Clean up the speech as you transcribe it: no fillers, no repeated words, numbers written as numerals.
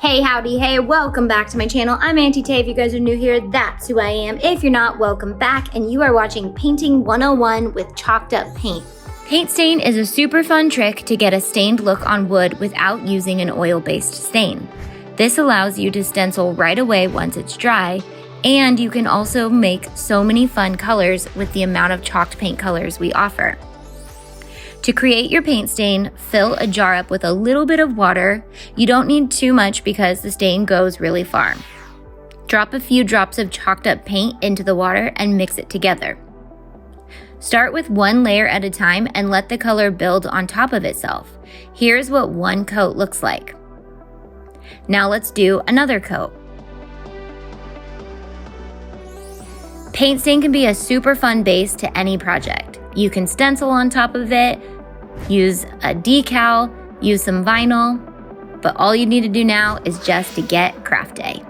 Hey, howdy, hey, welcome back to my channel. I'm Auntie Tay. If you guys are new here, that's who I am. If you're not, welcome back, and you are watching Painting 101 with chalked up paint. Paint stain is a super fun trick to get a stained look on wood without using an oil-based stain. This allows you to stencil right away once it's dry, and you can also make so many fun colors with the amount of chalked paint colors we offer. To create your paint stain, fill a jar up with a little bit of water. You don't need too much because the stain goes really far. Drop a few drops of chalked up paint into the water and mix it together. Start with one layer at a time and let the color build on top of itself. Here's what one coat looks like. Now let's do another coat. Paint stain can be a super fun base to any project. You can stencil on top of it, use a decal, use some vinyl, but all you need to do now is just to get craft day.